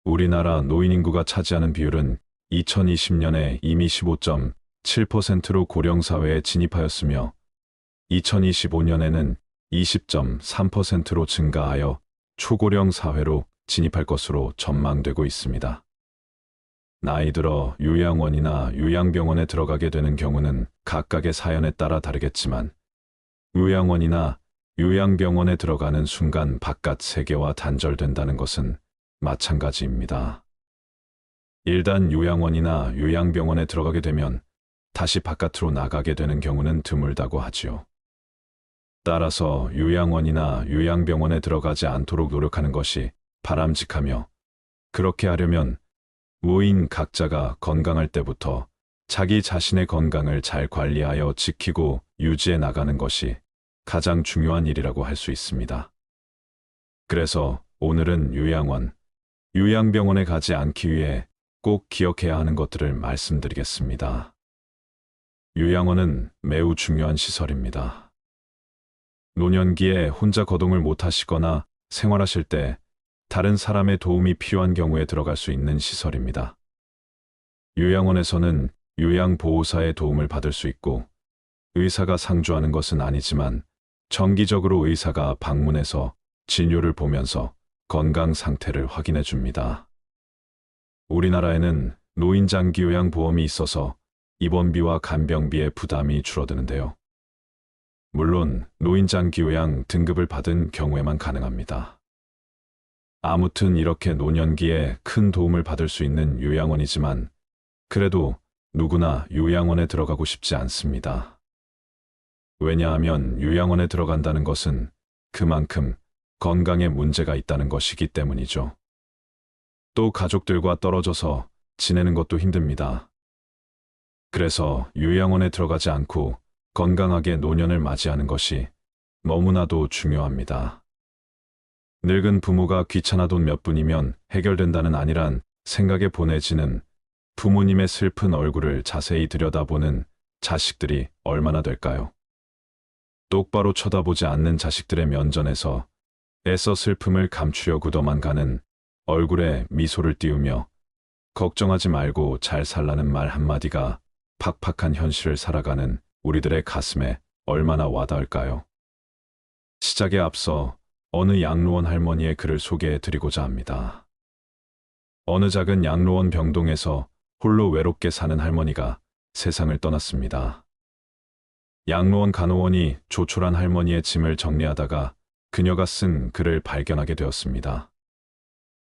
우리나라 노인 인구가 차지하는 비율은 2020년에 이미 15.7%로 고령사회에 진입하였으며 2025년에는 20.3%로 증가하여 초고령 사회로 진입할 것으로 전망되고 있습니다. 나이 들어 요양원이나 요양병원에 들어가게 되는 경우는 각각의 사연에 따라 다르겠지만 요양원이나 요양병원에 들어가는 순간 바깥 세계와 단절된다는 것은 마찬가지입니다. 일단 요양원이나 요양병원에 들어가게 되면 다시 바깥으로 나가게 되는 경우는 드물다고 하지요. 따라서 요양원이나 요양병원에 들어가지 않도록 노력하는 것이 바람직하며, 그렇게 하려면 노인 각자가 건강할 때부터 자기 자신의 건강을 잘 관리하여 지키고 유지해 나가는 것이 가장 중요한 일이라고 할 수 있습니다. 그래서 오늘은 요양원, 요양병원에 가지 않기 위해 꼭 기억해야 하는 것들을 말씀드리겠습니다. 요양원은 매우 중요한 시설입니다. 노년기에 혼자 거동을 못 하시거나 생활하실 때 다른 사람의 도움이 필요한 경우에 들어갈 수 있는 시설입니다. 요양원에서는 요양보호사의 도움을 받을 수 있고, 의사가 상주하는 것은 아니지만 정기적으로 의사가 방문해서 진료를 보면서 건강 상태를 확인해 줍니다. 우리나라에는 노인장기요양보험이 있어서 입원비와 간병비의 부담이 줄어드는데요. 물론 노인장기요양 등급을 받은 경우에만 가능합니다. 아무튼 이렇게 노년기에 큰 도움을 받을 수 있는 요양원이지만 그래도 누구나 요양원에 들어가고 싶지 않습니다. 왜냐하면 요양원에 들어간다는 것은 그만큼 건강에 문제가 있다는 것이기 때문이죠. 또 가족들과 떨어져서 지내는 것도 힘듭니다. 그래서 요양원에 들어가지 않고 건강하게 노년을 맞이하는 것이 너무나도 중요합니다. 늙은 부모가 귀찮아 돈 몇 푼이면 해결된다는 아니란 생각에 보내지는 부모님의 슬픈 얼굴을 자세히 들여다보는 자식들이 얼마나 될까요? 똑바로 쳐다보지 않는 자식들의 면전에서 애써 슬픔을 감추려고도만 가는 얼굴에 미소를 띄우며 걱정하지 말고 잘 살라는 말 한마디가 팍팍한 현실을 살아가는 우리들의 가슴에 얼마나 와닿을까요? 시작에 앞서 어느 양로원 할머니의 글을 소개해 드리고자 합니다. 어느 작은 양로원 병동에서 홀로 외롭게 사는 할머니가 세상을 떠났습니다. 양로원 간호원이 조촐한 할머니의 짐을 정리하다가 그녀가 쓴 글을 발견하게 되었습니다.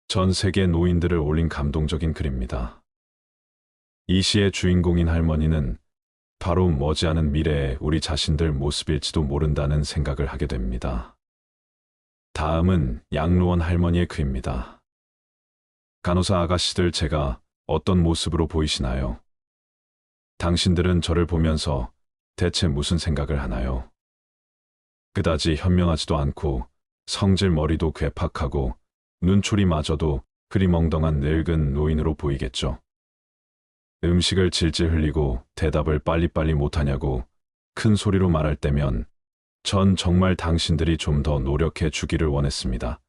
전 세계 노인들을 올린 감동적인 글입니다. 이 시의 주인공인 할머니는 바로 머지않은 미래의 우리 자신들 모습일지도 모른다는 생각을 하게 됩니다. 다음은 양로원 할머니의 글입니다. 간호사 아가씨들, 제가 어떤 모습으로 보이시나요? 당신들은 저를 보면서 대체 무슨 생각을 하나요? 그다지 현명하지도 않고 성질 머리도 괴팍하고 눈초리마저도 흐리멍덩한 늙은 노인으로 보이겠죠. 음식을 질질 흘리고 대답을 빨리빨리 못하냐고 큰 소리로 말할 때면 전 정말 당신들이 좀 더 노력해 주기를 원했습니다.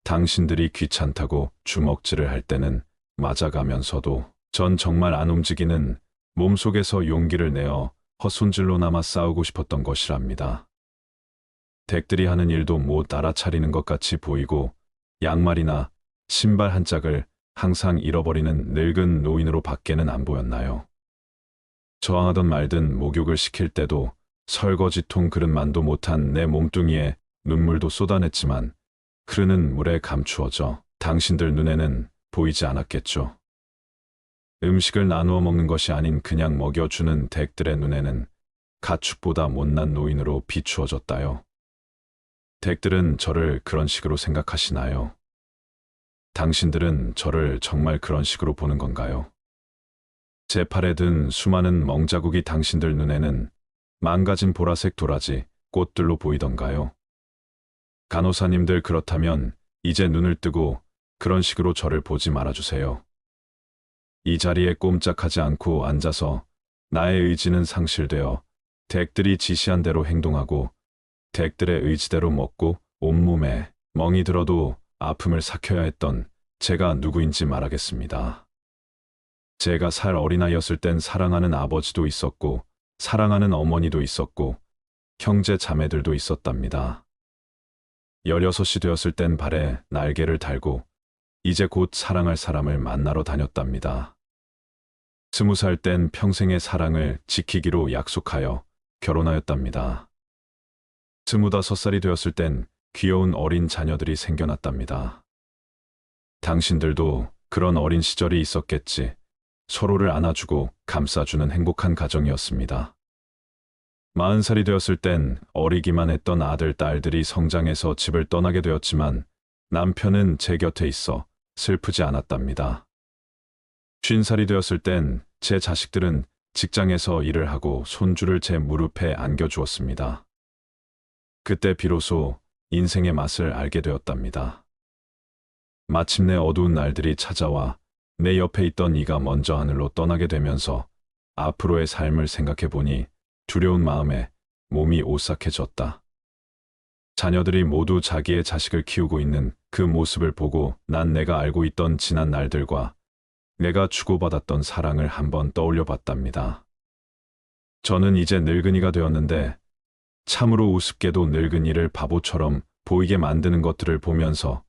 당신들이 귀찮다고 주먹질을 할 때는 맞아가면서도 전 정말 안 움직이는 몸속에서 용기를 내어 헛손질로나마 싸우고 싶었던 것이랍니다. 댁들이 하는 일도 못 알아차리는 것 같이 보이고 양말이나 신발 한 짝을 항상 잃어버리는 늙은 노인으로 밖에는 안 보였나요? 저항하던 말든 목욕을 시킬 때도 설거지통 그릇만도 못한 내 몸뚱이에 눈물도 쏟아냈지만 흐르는 물에 감추어져 당신들 눈에는 보이지 않았겠죠. 음식을 나누어 먹는 것이 아닌 그냥 먹여주는 댁들의 눈에는 가축보다 못난 노인으로 비추어졌다요. 댁들은 저를 그런 식으로 생각하시나요? 당신들은 저를 정말 그런 식으로 보는 건가요? 제 팔에 든 수많은 멍자국이 당신들 눈에는 망가진 보라색 도라지, 꽃들로 보이던가요? 간호사님들, 그렇다면 이제 눈을 뜨고 그런 식으로 저를 보지 말아주세요. 이 자리에 꼼짝하지 않고 앉아서 나의 의지는 상실되어 댁들이 지시한 대로 행동하고 댁들의 의지대로 먹고 온몸에 멍이 들어도 아픔을 삭혀야 했던 제가 누구인지 말하겠습니다. 제가 살 어린아이였을 땐 사랑하는 아버지도 있었고, 사랑하는 어머니도 있었고, 형제 자매들도 있었답니다. 16이 되었을 땐 발에 날개를 달고, 이제 곧 사랑할 사람을 만나러 다녔답니다. 20살 땐 평생의 사랑을 지키기로 약속하여 결혼하였답니다. 25살이 되었을 땐 귀여운 어린 자녀들이 생겨났답니다. 당신들도 그런 어린 시절이 있었겠지. 서로를 안아주고 감싸주는 행복한 가정이었습니다. 40살이 되었을 땐 어리기만 했던 아들, 딸들이 성장해서 집을 떠나게 되었지만 남편은 제 곁에 있어 슬프지 않았답니다. 50살이 되었을 땐 제 자식들은 직장에서 일을 하고 손주를 제 무릎에 안겨주었습니다. 그때 비로소 인생의 맛을 알게 되었답니다. 마침내 어두운 날들이 찾아와 내 옆에 있던 이가 먼저 하늘로 떠나게 되면서 앞으로의 삶을 생각해 보니 두려운 마음에 몸이 오싹해졌다. 자녀들이 모두 자기의 자식을 키우고 있는 그 모습을 보고 난 내가 알고 있던 지난 날들과 내가 주고받았던 사랑을 한번 떠올려 봤답니다. 저는 이제 늙은이가 되었는데 참으로 우습게도 늙은이를 바보처럼 보이게 만드는 것들을 보면서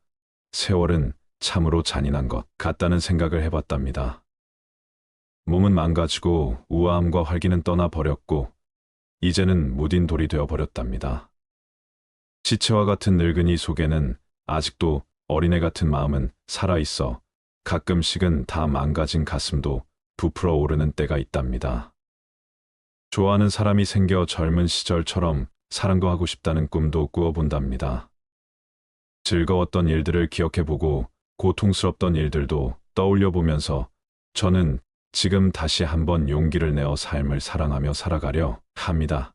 세월은 참으로 잔인한 것 같다는 생각을 해봤답니다. 몸은 망가지고 우아함과 활기는 떠나버렸고 이제는 무딘 돌이 되어버렸답니다. 시체와 같은 늙은이 속에는 아직도 어린애 같은 마음은 살아있어 가끔씩은 다 망가진 가슴도 부풀어 오르는 때가 있답니다. 좋아하는 사람이 생겨 젊은 시절처럼 사랑도 하고 싶다는 꿈도 꾸어본답니다. 즐거웠던 일들을 기억해보고 고통스럽던 일들도 떠올려보면서 저는 지금 다시 한번 용기를 내어 삶을 사랑하며 살아가려 합니다.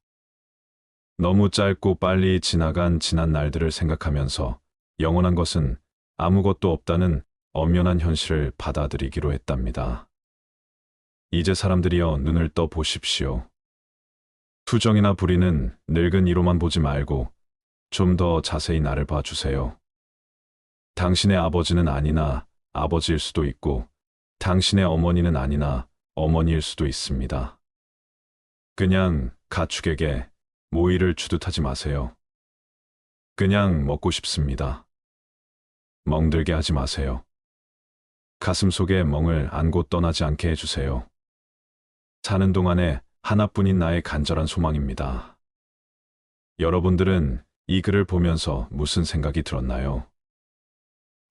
너무 짧고 빨리 지나간 지난 날들을 생각하면서 영원한 것은 아무것도 없다는 엄연한 현실을 받아들이기로 했답니다. 이제 사람들이여 눈을 떠 보십시오. 투정이나 불의는 늙은 이로만 보지 말고 좀 더 자세히 나를 봐주세요. 당신의 아버지는 아니나 아버지일 수도 있고 당신의 어머니는 아니나 어머니일 수도 있습니다. 그냥 가축에게 모이를 주듯하지 마세요. 그냥 먹고 싶습니다. 멍들게 하지 마세요. 가슴 속에 멍을 안고 떠나지 않게 해주세요. 사는 동안에 하나뿐인 나의 간절한 소망입니다. 여러분들은 이 글을 보면서 무슨 생각이 들었나요?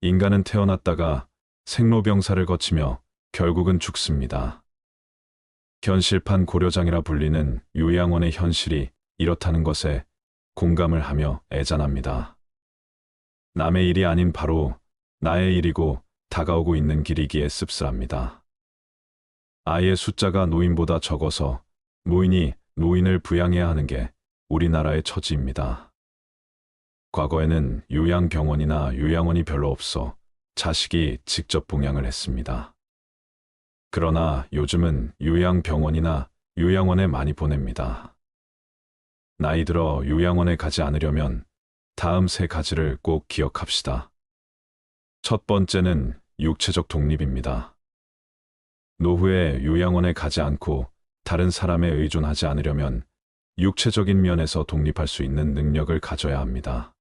인간은 태어났다가 생로병사를 거치며 결국은 죽습니다. 현실판 고려장이라 불리는 요양원의 현실이 이렇다는 것에 공감을 하며 애잔합니다. 남의 일이 아닌 바로 나의 일이고 다가오고 있는 길이기에 씁쓸합니다. 아이의 숫자가 노인보다 적어서 노인이 노인을 부양해야 하는 게 우리나라의 처지입니다. 과거에는 요양병원이나 요양원이 별로 없어 자식이 직접 봉양을 했습니다. 그러나 요즘은 요양병원이나 요양원에 많이 보냅니다. 나이 들어 요양원에 가지 않으려면 다음 세 가지를 꼭 기억합시다. 첫 번째는 육체적 독립입니다. 노후에 요양원에 가지 않고 다른 사람에 의존하지 않으려면 육체적인 면에서 독립할 수 있는 능력을 가져야 합니다.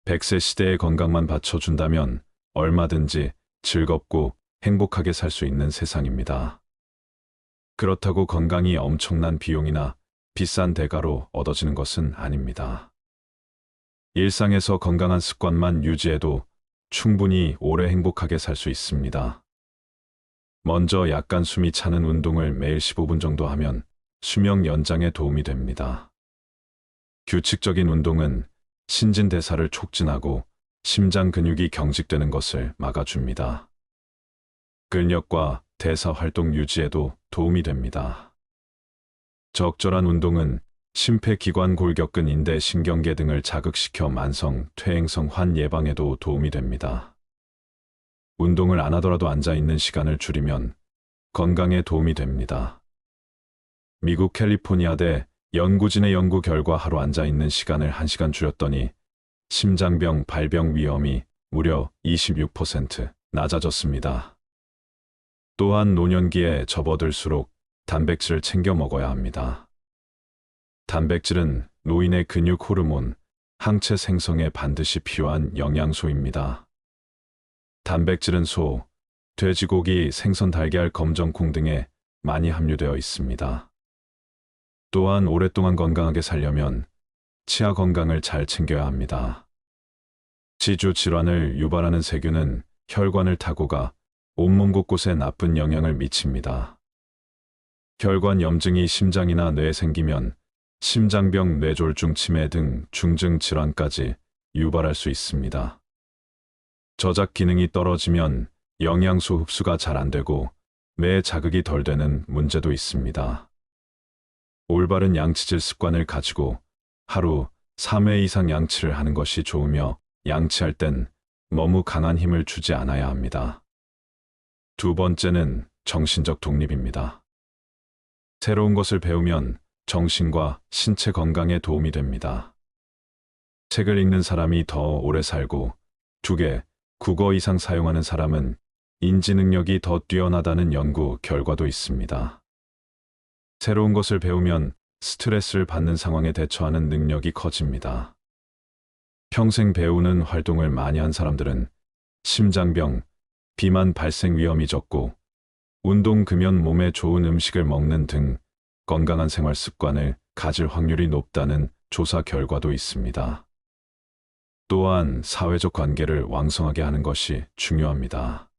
100세 시대의 건강만 받쳐준다면 얼마든지 즐겁고 행복하게 살 수 있는 세상입니다. 그렇다고 건강이 엄청난 비용이나 비싼 대가로 얻어지는 것은 아닙니다. 일상에서 건강한 습관만 유지해도 충분히 오래 행복하게 살 수 있습니다. 먼저 약간 숨이 차는 운동을 매일 15분 정도 하면 수명 연장에 도움이 됩니다. 규칙적인 운동은 신진대사를 촉진하고 심장 근육이 경직되는 것을 막아줍니다. 근력과 대사 활동 유지에도 도움이 됩니다. 적절한 운동은 심폐기관 골격근 인대 신경계 등을 자극시켜 만성 퇴행성 환 예방에도 도움이 됩니다. 운동을 안 하더라도 앉아있는 시간을 줄이면 건강에 도움이 됩니다. 미국 캘리포니아대 연구진의 연구 결과 하루 앉아있는 시간을 1시간 줄였더니 심장병 발병 위험이 무려 26% 낮아졌습니다. 또한 노년기에 접어들수록 단백질을 챙겨 먹어야 합니다. 단백질은 노인의 근육 호르몬, 항체 생성에 반드시 필요한 영양소입니다. 단백질은 소, 돼지고기, 생선, 달걀, 검정콩 등에 많이 함유되어 있습니다. 또한 오랫동안 건강하게 살려면 치아 건강을 잘 챙겨야 합니다. 지주 질환을 유발하는 세균은 혈관을 타고 가 온몸 곳곳에 나쁜 영향을 미칩니다. 혈관 염증이 심장이나 뇌에 생기면 심장병, 뇌졸중, 치매 등 중증 질환까지 유발할 수 있습니다. 저작 기능이 떨어지면 영양소 흡수가 잘 안 되고 뇌에 자극이 덜 되는 문제도 있습니다. 올바른 양치질 습관을 가지고 하루 3회 이상 양치를 하는 것이 좋으며 양치할 땐 너무 강한 힘을 주지 않아야 합니다. 두 번째는 정신적 독립입니다. 새로운 것을 배우면 정신과 신체 건강에 도움이 됩니다. 책을 읽는 사람이 더 오래 살고 2개, 국어 이상 사용하는 사람은 인지 능력이 더 뛰어나다는 연구 결과도 있습니다. 새로운 것을 배우면 스트레스를 받는 상황에 대처하는 능력이 커집니다. 평생 배우는 활동을 많이 한 사람들은 심장병, 비만 발생 위험이 적고 운동, 금연, 몸에 좋은 음식을 먹는 등 건강한 생활 습관을 가질 확률이 높다는 조사 결과도 있습니다. 또한 사회적 관계를 왕성하게 하는 것이 중요합니다.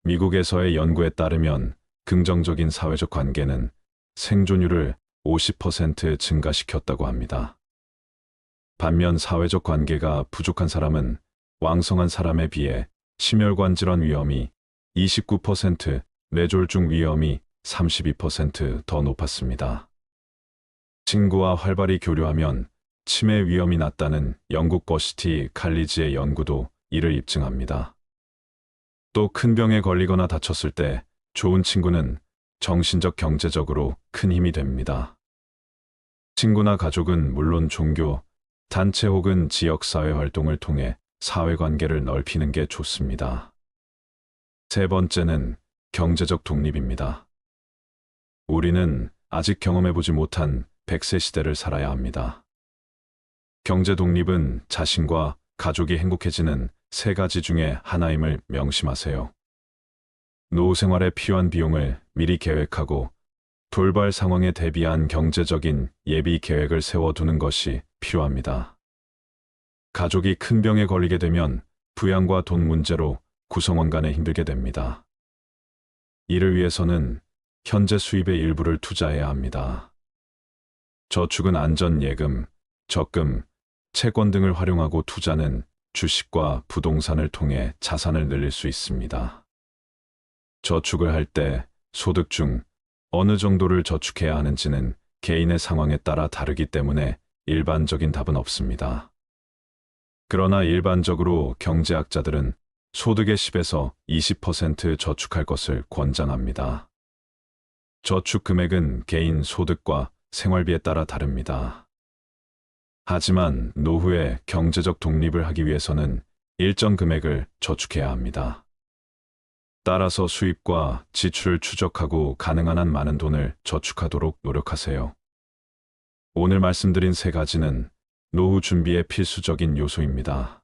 미국에서의 연구에 따르면 긍정적인 사회적 관계는 생존율을 50% 증가시켰다고 합니다. 반면 사회적 관계가 부족한 사람은 왕성한 사람에 비해 심혈관 질환 위험이 29%, 뇌졸중 위험이 32% 더 높았습니다. 친구와 활발히 교류하면 치매 위험이 낮다는 영국 버시티 칼리지의 연구도 이를 입증합니다. 또 큰 병에 걸리거나 다쳤을 때 좋은 친구는 정신적, 경제적으로 큰 힘이 됩니다. 친구나 가족은 물론 종교, 단체 혹은 지역사회 활동을 통해 사회관계를 넓히는 게 좋습니다. 세 번째는 경제적 독립입니다. 우리는 아직 경험해보지 못한 100세 시대를 살아야 합니다. 경제 독립은 자신과 가족이 행복해지는 3가지 중에 하나임을 명심하세요. 노후 생활에 필요한 비용을 미리 계획하고 돌발 상황에 대비한 경제적인 예비 계획을 세워두는 것이 필요합니다. 가족이 큰 병에 걸리게 되면 부양과 돈 문제로 구성원 간에 힘들게 됩니다. 이를 위해서는 현재 수입의 일부를 투자해야 합니다. 저축은 안전 예금, 적금, 채권 등을 활용하고 투자는 주식과 부동산을 통해 자산을 늘릴 수 있습니다. 저축을 할 때 소득 중 어느 정도를 저축해야 하는지는 개인의 상황에 따라 다르기 때문에 일반적인 답은 없습니다. 그러나 일반적으로 경제학자들은 소득의 10에서 20% 저축할 것을 권장합니다. 저축 금액은 개인 소득과 생활비에 따라 다릅니다. 하지만 노후에 경제적 독립을 하기 위해서는 일정 금액을 저축해야 합니다. 따라서 수입과 지출을 추적하고 가능한 한 많은 돈을 저축하도록 노력하세요. 오늘 말씀드린 3가지는 노후 준비의 필수적인 요소입니다.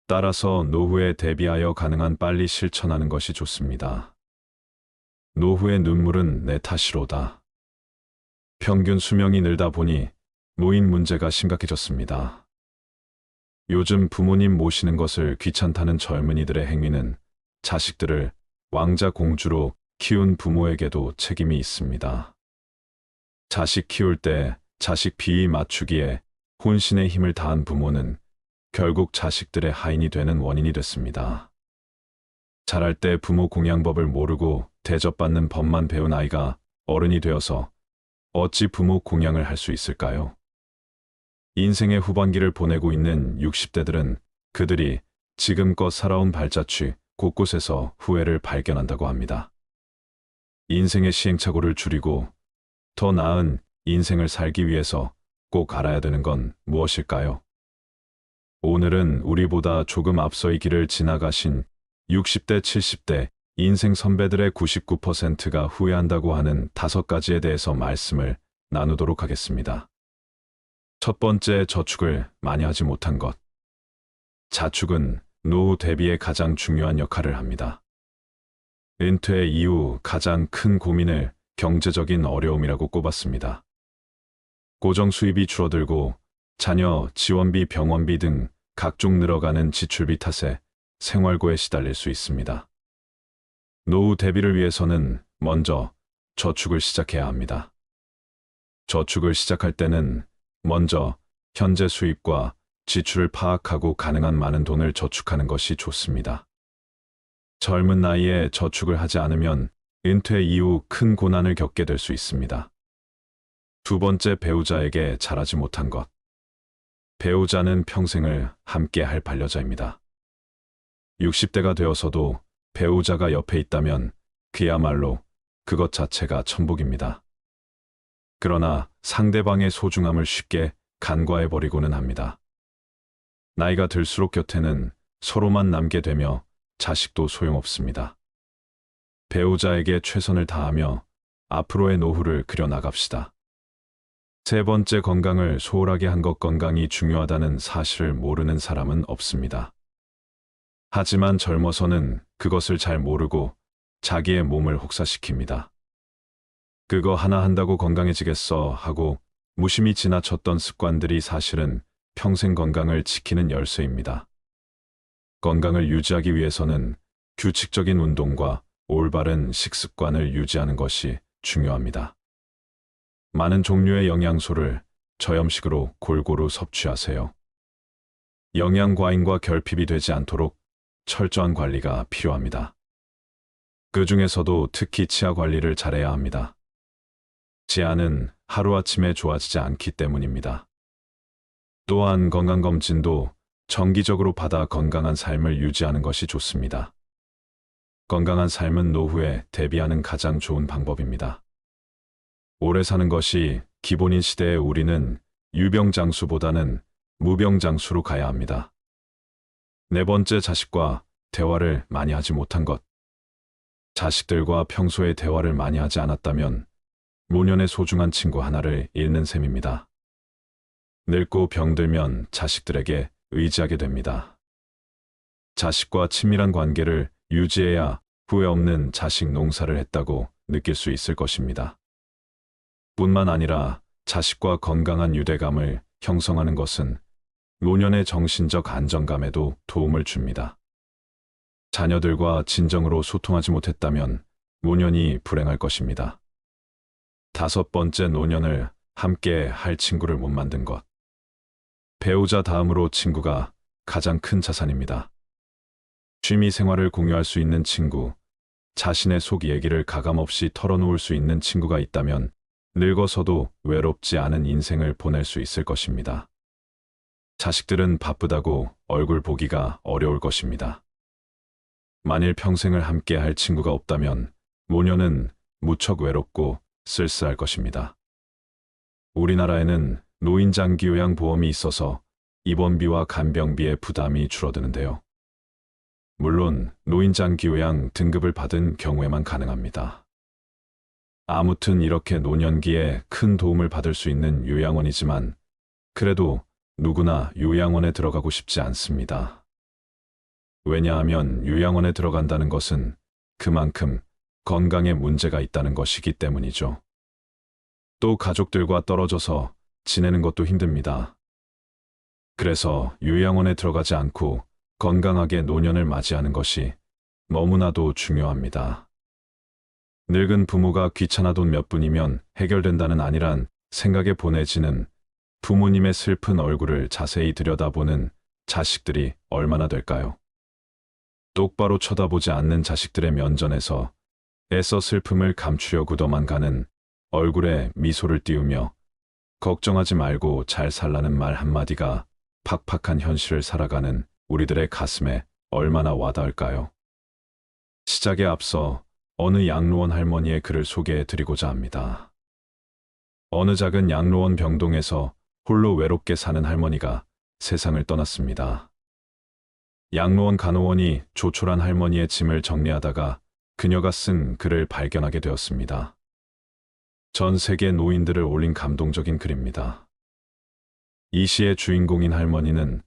따라서 노후에 대비하여 가능한 빨리 실천하는 것이 좋습니다. 노후의 눈물은 내 탓이로다. 평균 수명이 늘다 보니 노인 문제가 심각해졌습니다. 요즘 부모님 모시는 것을 귀찮다는 젊은이들의 행위는 자식들을 왕자 공주로 키운 부모에게도 책임이 있습니다. 자식 키울 때 자식 비위 맞추기에 혼신의 힘을 다한 부모는 결국 자식들의 하인이 되는 원인이 됐습니다. 자랄 때 부모 공양법을 모르고 대접받는 법만 배운 아이가 어른이 되어서 어찌 부모 공양을 할 수 있을까요? 인생의 후반기를 보내고 있는 60대들은 그들이 지금껏 살아온 발자취 곳곳에서 후회를 발견한다고 합니다. 인생의 시행착오를 줄이고 더 나은 인생을 살기 위해서 꼭 알아야 되는 건 무엇일까요? 오늘은 우리보다 조금 앞서 이 길을 지나가신 60대, 70대 인생 선배들의 99%가 후회한다고 하는 5가지에 대해서 말씀을 나누도록 하겠습니다. 첫 번째, 저축을 많이 하지 못한 것. 자축은 노후 대비에 가장 중요한 역할을 합니다. 은퇴 이후 가장 큰 고민을 경제적인 어려움이라고 꼽았습니다. 고정 수입이 줄어들고 자녀 지원비, 병원비 등 각종 늘어가는 지출비 탓에 생활고에 시달릴 수 있습니다. 노후 대비를 위해서는 먼저 저축을 시작해야 합니다. 저축을 시작할 때는 먼저 현재 수입과 지출을 파악하고 가능한 많은 돈을 저축하는 것이 좋습니다. 젊은 나이에 저축을 하지 않으면 은퇴 이후 큰 고난을 겪게 될 수 있습니다. 두 번째, 배우자에게 잘하지 못한 것. 배우자는 평생을 함께 할 반려자입니다. 60대가 되어서도 배우자가 옆에 있다면 그야말로 그것 자체가 천복입니다. 그러나 상대방의 소중함을 쉽게 간과해버리고는 합니다. 나이가 들수록 곁에는 서로만 남게 되며 자식도 소용없습니다. 배우자에게 최선을 다하며 앞으로의 노후를 그려나갑시다. 세 번째, 건강을 소홀하게 한 것. 건강이 중요하다는 사실을 모르는 사람은 없습니다. 하지만 젊어서는 그것을 잘 모르고 자기의 몸을 혹사시킵니다. 그거 하나 한다고 건강해지겠어 하고 무심히 지나쳤던 습관들이 사실은 평생 건강을 지키는 열쇠입니다. 건강을 유지하기 위해서는 규칙적인 운동과 올바른 식습관을 유지하는 것이 중요합니다. 많은 종류의 영양소를 저염식으로 골고루 섭취하세요. 영양 과잉과 결핍이 되지 않도록 철저한 관리가 필요합니다. 그 중에서도 특히 치아 관리를 잘해야 합니다. 치아는 하루아침에 좋아지지 않기 때문입니다. 또한 건강검진도 정기적으로 받아 건강한 삶을 유지하는 것이 좋습니다. 건강한 삶은 노후에 대비하는 가장 좋은 방법입니다. 오래 사는 것이 기본인 시대에 우리는 유병장수보다는 무병장수로 가야 합니다. 네 번째, 자식과 대화를 많이 하지 못한 것. 자식들과 평소에 대화를 많이 하지 않았다면 노년의 소중한 친구 하나를 잃는 셈입니다. 늙고 병들면 자식들에게 의지하게 됩니다. 자식과 친밀한 관계를 유지해야 후회 없는 자식 농사를 했다고 느낄 수 있을 것입니다. 뿐만 아니라 자식과 건강한 유대감을 형성하는 것은 노년의 정신적 안정감에도 도움을 줍니다. 자녀들과 진정으로 소통하지 못했다면 노년이 불행할 것입니다. 다섯 번째, 노년을 함께 할 친구를 못 만든 것. 배우자 다음으로 친구가 가장 큰 자산입니다. 취미 생활을 공유할 수 있는 친구, 자신의 속 얘기를 가감없이 털어놓을 수 있는 친구가 있다면 늙어서도 외롭지 않은 인생을 보낼 수 있을 것입니다. 자식들은 바쁘다고 얼굴 보기가 어려울 것입니다. 만일 평생을 함께 할 친구가 없다면 노년은 무척 외롭고 쓸쓸할 것입니다. 우리나라에는 노인장기요양보험이 있어서 입원비와 간병비의 부담이 줄어드는데요. 물론 노인장기요양 등급을 받은 경우에만 가능합니다. 아무튼 이렇게 노년기에 큰 도움을 받을 수 있는 요양원이지만 그래도 누구나 요양원에 들어가고 싶지 않습니다. 왜냐하면 요양원에 들어간다는 것은 그만큼 건강에 문제가 있다는 것이기 때문이죠. 또 가족들과 떨어져서 지내는 것도 힘듭니다. 그래서 요양원에 들어가지 않고 건강하게 노년을 맞이하는 것이 너무나도 중요합니다. 늙은 부모가 귀찮아 돈 몇 푼이면 해결된다는 아니란 생각에 보내지는 부모님의 슬픈 얼굴을 자세히 들여다보는 자식들이 얼마나 될까요? 똑바로 쳐다보지 않는 자식들의 면전에서 애써 슬픔을 감추려고도만 가는 얼굴에 미소를 띄우며 걱정하지 말고 잘 살라는 말 한마디가 팍팍한 현실을 살아가는 우리들의 가슴에 얼마나 와닿을까요? 시작에 앞서 어느 양로원 할머니의 글을 소개해 드리고자 합니다. 어느 작은 양로원 병동에서 홀로 외롭게 사는 할머니가 세상을 떠났습니다. 양로원 간호원이 조촐한 할머니의 짐을 정리하다가 그녀가 쓴 글을 발견하게 되었습니다. 전 세계 노인들을 올린 감동적인 글입니다. 이 시의 주인공인 할머니는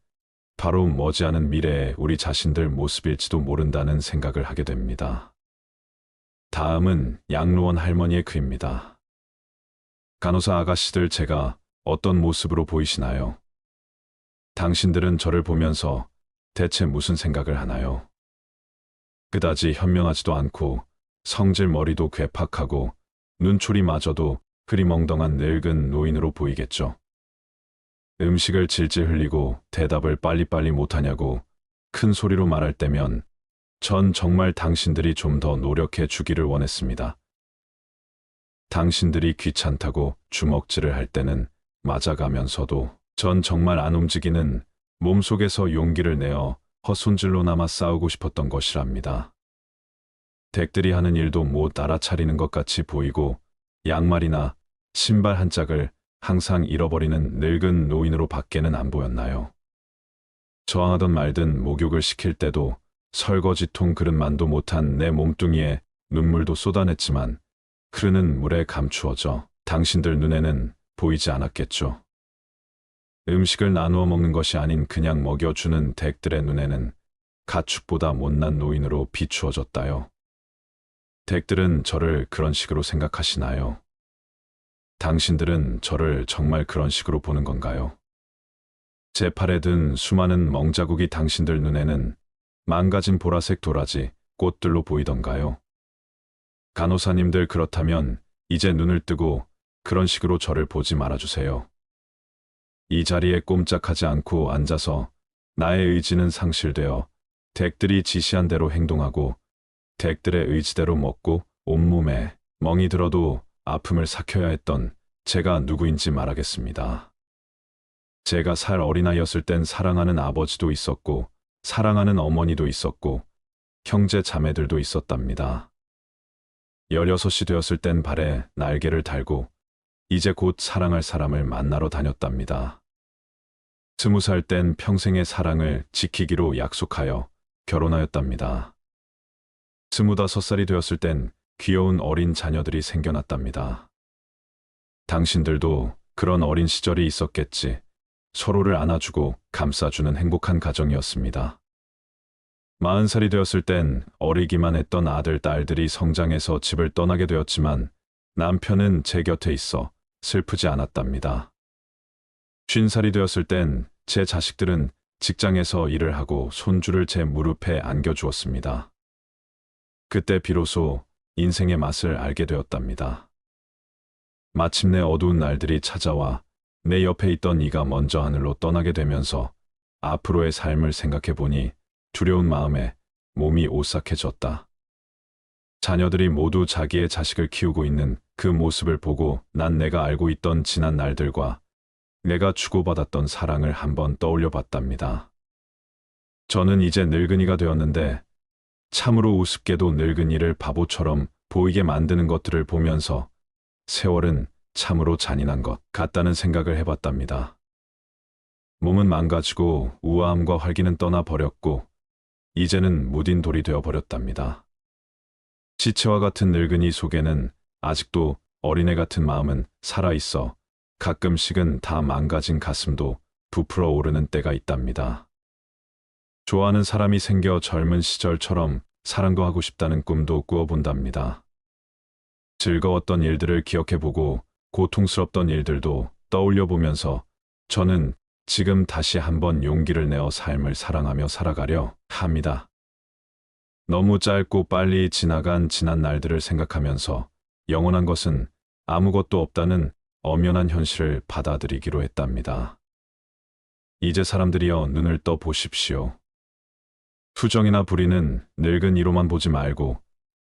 바로 머지않은 미래의 우리 자신들 모습일지도 모른다는 생각을 하게 됩니다. 다음은 양로원 할머니의 글입니다. 간호사 아가씨들, 제가 어떤 모습으로 보이시나요? 당신들은 저를 보면서 대체 무슨 생각을 하나요? 그다지 현명하지도 않고 성질 머리도 괴팍하고 눈초리마저도 흐리멍덩한 늙은 노인으로 보이겠죠. 음식을 질질 흘리고 대답을 빨리빨리 못하냐고 큰 소리로 말할 때면 전 정말 당신들이 좀 더 노력해 주기를 원했습니다. 당신들이 귀찮다고 주먹질을 할 때는 맞아가면서도 전 정말 안 움직이는 몸속에서 용기를 내어 헛손질로나마 싸우고 싶었던 것이랍니다. 댁들이 하는 일도 못 알아차리는 것 같이 보이고 양말이나 신발 한 짝을 항상 잃어버리는 늙은 노인으로 밖에는 안 보였나요? 저항하던 말든 목욕을 시킬 때도 설거지통 그릇만도 못한 내 몸뚱이에 눈물도 쏟아냈지만 흐르는 물에 감추어져 당신들 눈에는 보이지 않았겠죠. 음식을 나누어 먹는 것이 아닌 그냥 먹여주는 댁들의 눈에는 가축보다 못난 노인으로 비추어졌다요. 댁들은 저를 그런 식으로 생각하시나요? 당신들은 저를 정말 그런 식으로 보는 건가요? 제 팔에 든 수많은 멍자국이 당신들 눈에는 망가진 보라색 도라지, 꽃들로 보이던가요? 간호사님들, 그렇다면 이제 눈을 뜨고 그런 식으로 저를 보지 말아주세요. 이 자리에 꼼짝하지 않고 앉아서 나의 의지는 상실되어 댁들이 지시한 대로 행동하고 댁들의 의지대로 먹고 온몸에 멍이 들어도 아픔을 삭혀야 했던 제가 누구인지 말하겠습니다. 제가 살 어린아이였을 땐 사랑하는 아버지도 있었고 사랑하는 어머니도 있었고 형제 자매들도 있었답니다. 16이 되었을 땐 발에 날개를 달고 이제 곧 사랑할 사람을 만나러 다녔답니다. 20살 땐 평생의 사랑을 지키기로 약속하여 결혼하였답니다. 25살이 되었을 땐 귀여운 어린 자녀들이 생겨났답니다. 당신들도 그런 어린 시절이 있었겠지. 서로를 안아주고 감싸주는 행복한 가정이었습니다. 40살이 되었을 땐 어리기만 했던 아들, 딸들이 성장해서 집을 떠나게 되었지만 남편은 제 곁에 있어 슬프지 않았답니다. 50살이 되었을 땐 제 자식들은 직장에서 일을 하고 손주를 제 무릎에 안겨주었습니다. 그때 비로소 인생의 맛을 알게 되었답니다. 마침내 어두운 날들이 찾아와 내 옆에 있던 이가 먼저 하늘로 떠나게 되면서 앞으로의 삶을 생각해 보니 두려운 마음에 몸이 오싹해졌다. 자녀들이 모두 자기의 자식을 키우고 있는 그 모습을 보고 난 내가 알고 있던 지난 날들과 내가 주고받았던 사랑을 한번 떠올려 봤답니다. 저는 이제 늙은이가 되었는데 참으로 우습게도 늙은이를 바보처럼 보이게 만드는 것들을 보면서 세월은 참으로 잔인한 것 같다는 생각을 해봤답니다. 몸은 망가지고 우아함과 활기는 떠나버렸고 이제는 무딘 돌이 되어버렸답니다. 시체와 같은 늙은이 속에는 아직도 어린애 같은 마음은 살아있어 가끔씩은 다 망가진 가슴도 부풀어 오르는 때가 있답니다. 좋아하는 사람이 생겨 젊은 시절처럼 사랑도 하고 싶다는 꿈도 꾸어본답니다. 즐거웠던 일들을 기억해보고 고통스럽던 일들도 떠올려보면서 저는 지금 다시 한번 용기를 내어 삶을 사랑하며 살아가려 합니다. 너무 짧고 빨리 지나간 지난 날들을 생각하면서 영원한 것은 아무것도 없다는 엄연한 현실을 받아들이기로 했답니다. 이제 사람들이여 눈을 떠 보십시오. 투정이나 불의는 늙은 이로만 보지 말고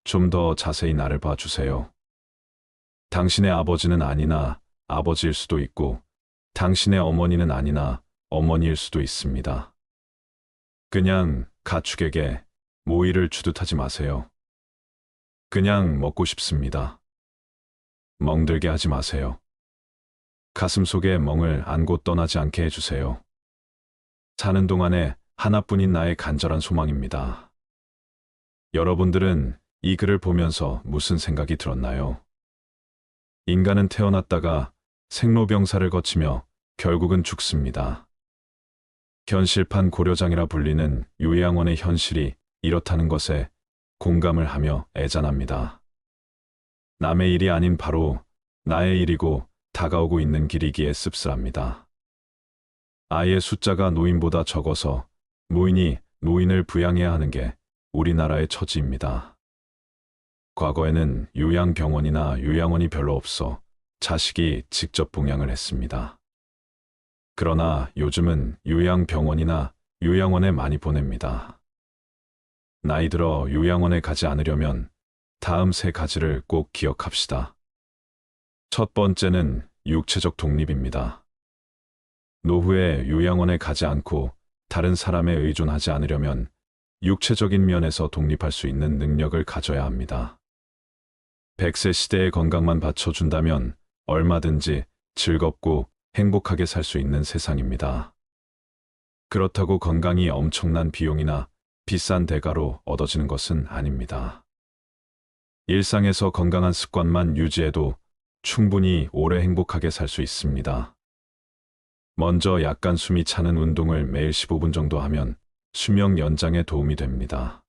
좀 더 자세히 나를 봐주세요. 당신의 아버지는 아니나 아버지일 수도 있고 당신의 어머니는 아니나 어머니일 수도 있습니다. 그냥 가축에게 모이를 주듯하지 마세요. 그냥 먹고 싶습니다. 멍들게 하지 마세요. 가슴 속에 멍을 안고 떠나지 않게 해주세요. 사는 동안에 하나뿐인 나의 간절한 소망입니다. 여러분들은 이 글을 보면서 무슨 생각이 들었나요? 인간은 태어났다가 생로병사를 거치며 결국은 죽습니다. 현실판 고려장이라 불리는 요양원의 현실이 이렇다는 것에 공감을 하며 애잔합니다. 남의 일이 아닌 바로 나의 일이고 다가오고 있는 길이기에 씁쓸합니다. 아이의 숫자가 노인보다 적어서 노인이 노인을 부양해야 하는 게 우리나라의 처지입니다. 과거에는 요양병원이나 요양원이 별로 없어 자식이 직접 봉양을 했습니다. 그러나 요즘은 요양병원이나 요양원에 많이 보냅니다. 나이 들어 요양원에 가지 않으려면 다음 세 가지를 꼭 기억합시다. 첫 번째는 육체적 독립입니다. 노후에 요양원에 가지 않고 다른 사람에 의존하지 않으려면 육체적인 면에서 독립할 수 있는 능력을 가져야 합니다. 100세 시대의 건강만 받쳐준다면 얼마든지 즐겁고 행복하게 살 수 있는 세상입니다. 그렇다고 건강이 엄청난 비용이나 비싼 대가로 얻어지는 것은 아닙니다. 일상에서 건강한 습관만 유지해도 충분히 오래 행복하게 살 수 있습니다. 먼저 약간 숨이 차는 운동을 매일 15분 정도 하면 수명 연장에 도움이 됩니다.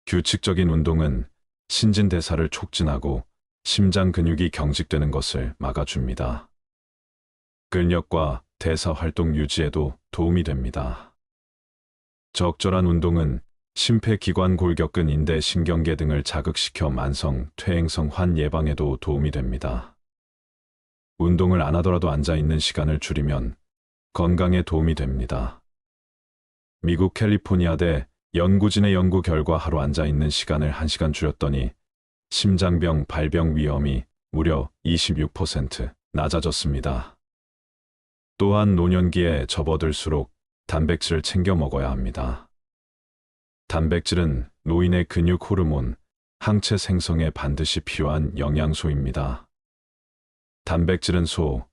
규칙적인 운동은 신진대사를 촉진하고 심장 근육이 경직되는 것을 막아줍니다. 근력과 대사 활동 유지에도 도움이 됩니다. 적절한 운동은 심폐기관 골격근 인대 신경계 등을 자극시켜 만성 퇴행성 환 예방에도 도움이 됩니다. 운동을 안 하더라도 앉아 있는 시간을 줄이면 건강에 도움이 됩니다. 미국 캘리포니아대 연구진의 연구 결과 하루 앉아 있는 시간을 1시간 줄였더니 심장병 발병 위험이 무려 26% 낮아졌습니다. 또한 노년기에 접어들수록 단백질을 챙겨 먹어야 합니다. 단백질은 노인의 근육 호르몬, 항체 생성에 반드시 필요한 영양소입니다. 단백질은 소,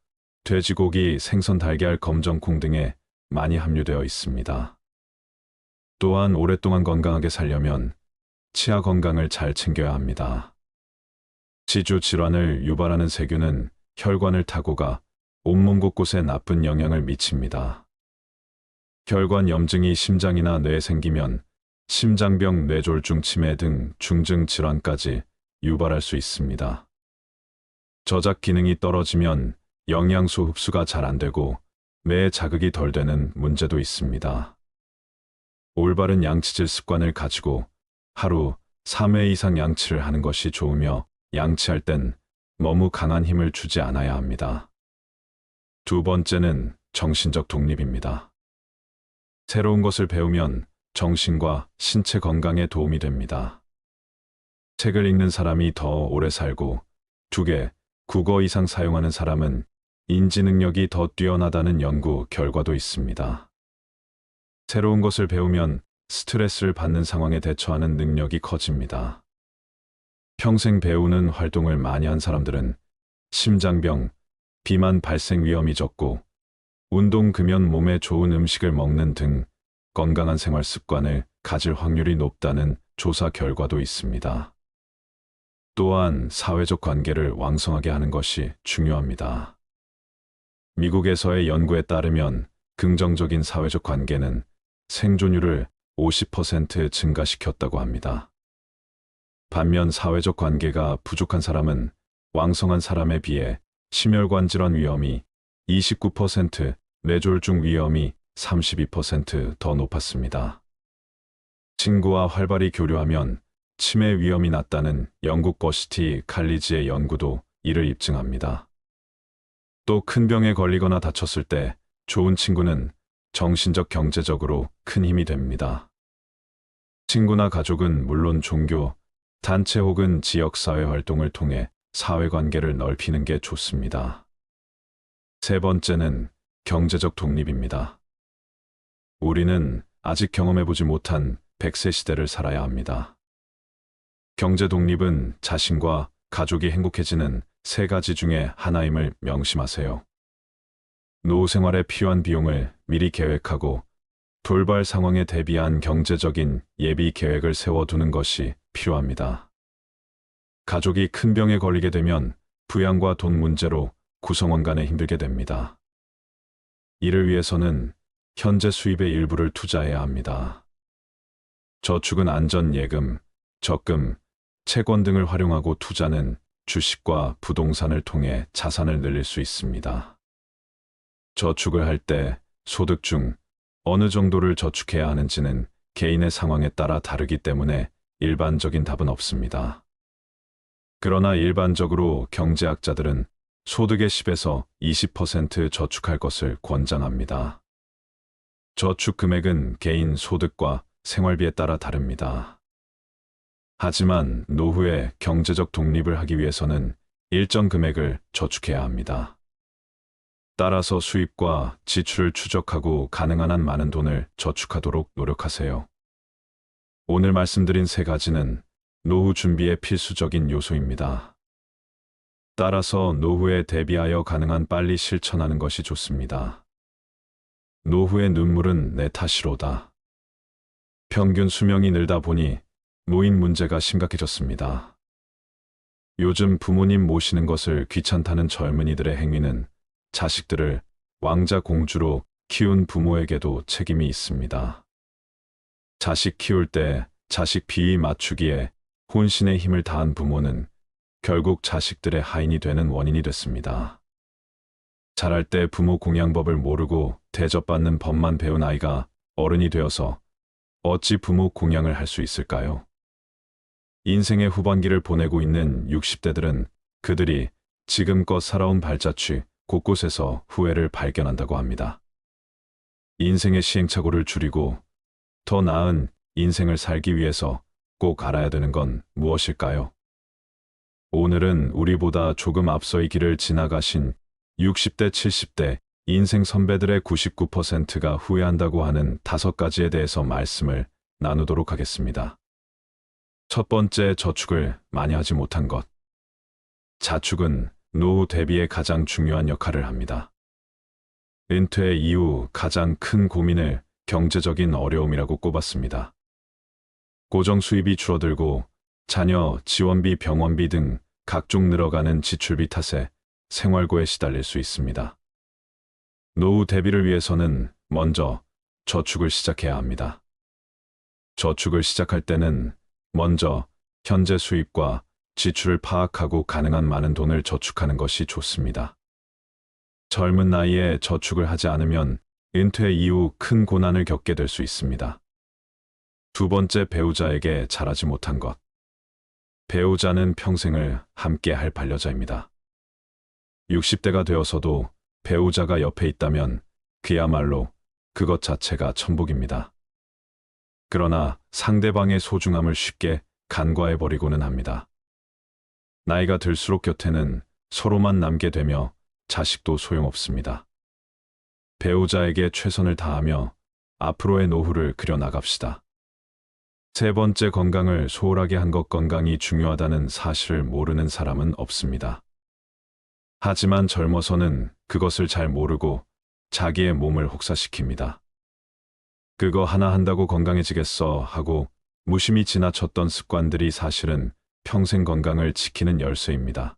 돼지고기, 생선, 달걀, 검정콩 등에 많이 함유되어 있습니다. 또한 오랫동안 건강하게 살려면 치아 건강을 잘 챙겨야 합니다. 지주 질환을 유발하는 세균은 혈관을 타고 가 온몸 곳곳에 나쁜 영향을 미칩니다. 혈관 염증이 심장이나 뇌에 생기면 심장병, 뇌졸중, 치매 등 중증 질환까지 유발할 수 있습니다. 저작 기능이 떨어지면 영양소 흡수가 잘 안 되고 뇌에 자극이 덜 되는 문제도 있습니다. 올바른 양치질 습관을 가지고 하루 3회 이상 양치를 하는 것이 좋으며 양치할 땐 너무 강한 힘을 주지 않아야 합니다. 두 번째는 정신적 독립입니다. 새로운 것을 배우면 정신과 신체 건강에 도움이 됩니다. 책을 읽는 사람이 더 오래 살고 2개, 국어 이상 사용하는 사람은 인지 능력이 더 뛰어나다는 연구 결과도 있습니다. 새로운 것을 배우면 스트레스를 받는 상황에 대처하는 능력이 커집니다. 평생 배우는 활동을 많이 한 사람들은 심장병, 비만 발생 위험이 적고 운동, 금연, 몸에 좋은 음식을 먹는 등 건강한 생활 습관을 가질 확률이 높다는 조사 결과도 있습니다. 또한 사회적 관계를 왕성하게 하는 것이 중요합니다. 미국에서의 연구에 따르면 긍정적인 사회적 관계는 생존율을 50% 증가시켰다고 합니다. 반면 사회적 관계가 부족한 사람은 왕성한 사람에 비해 심혈관 질환 위험이 29%, 뇌졸중 위험이 32% 높았습니다. 친구와 활발히 교류하면 치매 위험이 낮다는 영국 버시티 칼리지의 연구도 이를 입증합니다. 또 큰 병에 걸리거나 다쳤을 때 좋은 친구는 정신적 경제적으로 큰 힘이 됩니다. 친구나 가족은 물론 종교, 단체 혹은 지역사회 활동을 통해 사회관계를 넓히는 게 좋습니다. 세 번째는 경제적 독립입니다. 우리는 아직 경험해보지 못한 100세 시대를 살아야 합니다. 경제 독립은 자신과 가족이 행복해지는 세 가지 중에 하나임을 명심하세요. 노후 생활에 필요한 비용을 미리 계획하고 돌발 상황에 대비한 경제적인 예비 계획을 세워두는 것이 필요합니다. 가족이 큰 병에 걸리게 되면 부양과 돈 문제로 구성원 간에 힘들게 됩니다. 이를 위해서는 현재 수입의 일부를 투자해야 합니다. 저축은 안전 예금, 적금, 채권 등을 활용하고 투자는 주식과 부동산을 통해 자산을 늘릴 수 있습니다. 저축을 할 때 소득 중 어느 정도를 저축해야 하는지는 개인의 상황에 따라 다르기 때문에 일반적인 답은 없습니다. 그러나 일반적으로 경제학자들은 소득의 10에서 20% 저축할 것을 권장합니다. 저축 금액은 개인 소득과 생활비에 따라 다릅니다. 하지만 노후에 경제적 독립을 하기 위해서는 일정 금액을 저축해야 합니다. 따라서 수입과 지출을 추적하고 가능한 한 많은 돈을 저축하도록 노력하세요. 오늘 말씀드린 세 가지는 노후 준비의 필수적인 요소입니다. 따라서 노후에 대비하여 가능한 빨리 실천하는 것이 좋습니다. 노후의 눈물은 내 탓이로다. 평균 수명이 늘다 보니 노인 문제가 심각해졌습니다. 요즘 부모님 모시는 것을 귀찮다는 젊은이들의 행위는 자식들을 왕자 공주로 키운 부모에게도 책임이 있습니다. 자식 키울 때 자식 비위 맞추기에 혼신의 힘을 다한 부모는 결국 자식들의 하인이 되는 원인이 됐습니다. 자랄 때 부모 공양법을 모르고 대접받는 법만 배운 아이가 어른이 되어서 어찌 부모 공양을 할 수 있을까요? 인생의 후반기를 보내고 있는 60대들은 그들이 지금껏 살아온 발자취 곳곳에서 후회를 발견한다고 합니다. 인생의 시행착오를 줄이고 더 나은 인생을 살기 위해서 꼭 알아야 되는 건 무엇일까요? 오늘은 우리보다 조금 앞서 이 길을 지나가신 60대, 70대 인생 선배들의 99%가 후회한다고 하는 5가지에 대해서 말씀을 나누도록 하겠습니다. 첫 번째, 저축을 많이 하지 못한 것. 자축은 노후 대비에 가장 중요한 역할을 합니다. 은퇴 이후 가장 큰 고민을 경제적인 어려움이라고 꼽았습니다. 고정 수입이 줄어들고 자녀 지원비, 병원비 등 각종 늘어가는 지출비 탓에 생활고에 시달릴 수 있습니다. 노후 대비를 위해서는 먼저 저축을 시작해야 합니다. 저축을 시작할 때는 먼저 현재 수입과 지출을 파악하고 가능한 많은 돈을 저축하는 것이 좋습니다. 젊은 나이에 저축을 하지 않으면 은퇴 이후 큰 고난을 겪게 될 수 있습니다. 두 번째, 배우자에게 잘하지 못한 것. 배우자는 평생을 함께 할 반려자입니다. 60대가 되어서도 배우자가 옆에 있다면 그야말로 그것 자체가 천복입니다. 그러나 상대방의 소중함을 쉽게 간과해버리고는 합니다. 나이가 들수록 곁에는 서로만 남게 되며 자식도 소용없습니다. 배우자에게 최선을 다하며 앞으로의 노후를 그려나갑시다. 세 번째, 건강을 소홀하게 한 것. 건강이 중요하다는 사실을 모르는 사람은 없습니다. 하지만 젊어서는 그것을 잘 모르고 자기의 몸을 혹사시킵니다. 그거 하나 한다고 건강해지겠어 하고 무심히 지나쳤던 습관들이 사실은 평생 건강을 지키는 열쇠입니다.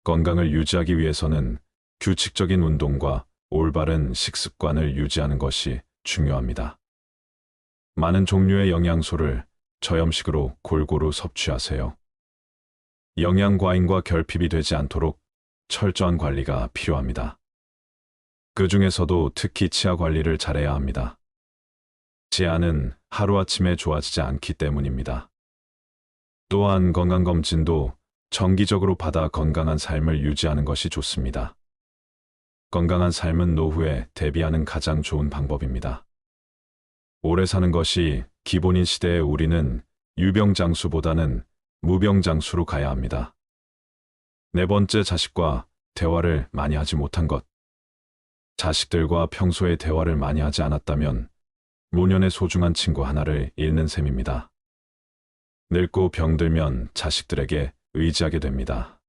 건강을 유지하기 위해서는 규칙적인 운동과 올바른 식습관을 유지하는 것이 중요합니다. 많은 종류의 영양소를 저염식으로 골고루 섭취하세요. 영양 과잉과 결핍이 되지 않도록 철저한 관리가 필요합니다. 그 중에서도 특히 치아 관리를 잘해야 합니다. 치아는 하루아침에 좋아지지 않기 때문입니다. 또한 건강검진도 정기적으로 받아 건강한 삶을 유지하는 것이 좋습니다. 건강한 삶은 노후에 대비하는 가장 좋은 방법입니다. 오래 사는 것이 기본인 시대에 우리는 유병장수보다는 무병장수로 가야 합니다. 네 번째, 자식과 대화를 많이 하지 못한 것. 자식들과 평소에 대화를 많이 하지 않았다면 노년의 소중한 친구 하나를 잃는 셈입니다. 늙고 병들면 자식들에게 의지하게 됩니다.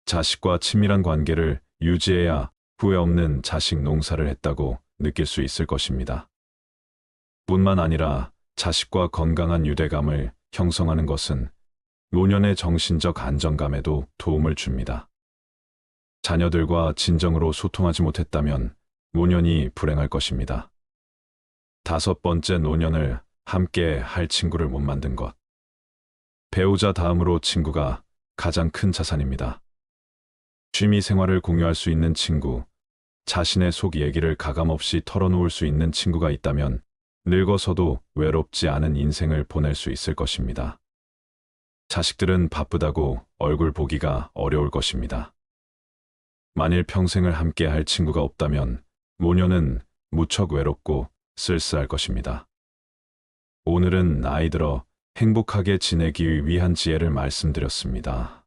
자식과 친밀한 관계를 유지해야 후회 없는 자식 농사를 했다고 느낄 수 있을 것입니다. 뿐만 아니라 자식과 건강한 유대감을 형성하는 것은 노년의 정신적 안정감에도 도움을 줍니다. 자녀들과 진정으로 소통하지 못했다면 노년이 불행할 것입니다. 다섯 번째, 노년을 함께 할 친구를 못 만든 것. 배우자 다음으로 친구가 가장 큰 자산입니다. 취미 생활을 공유할 수 있는 친구, 자신의 속 얘기를 가감없이 털어놓을 수 있는 친구가 있다면 늙어서도 외롭지 않은 인생을 보낼 수 있을 것입니다. 자식들은 바쁘다고 얼굴 보기가 어려울 것입니다. 만일 평생을 함께 할 친구가 없다면 노년은 무척 외롭고 쓸쓸할 것입니다. 오늘은 나이 들어 행복하게 지내기 위한 지혜를 말씀드렸습니다.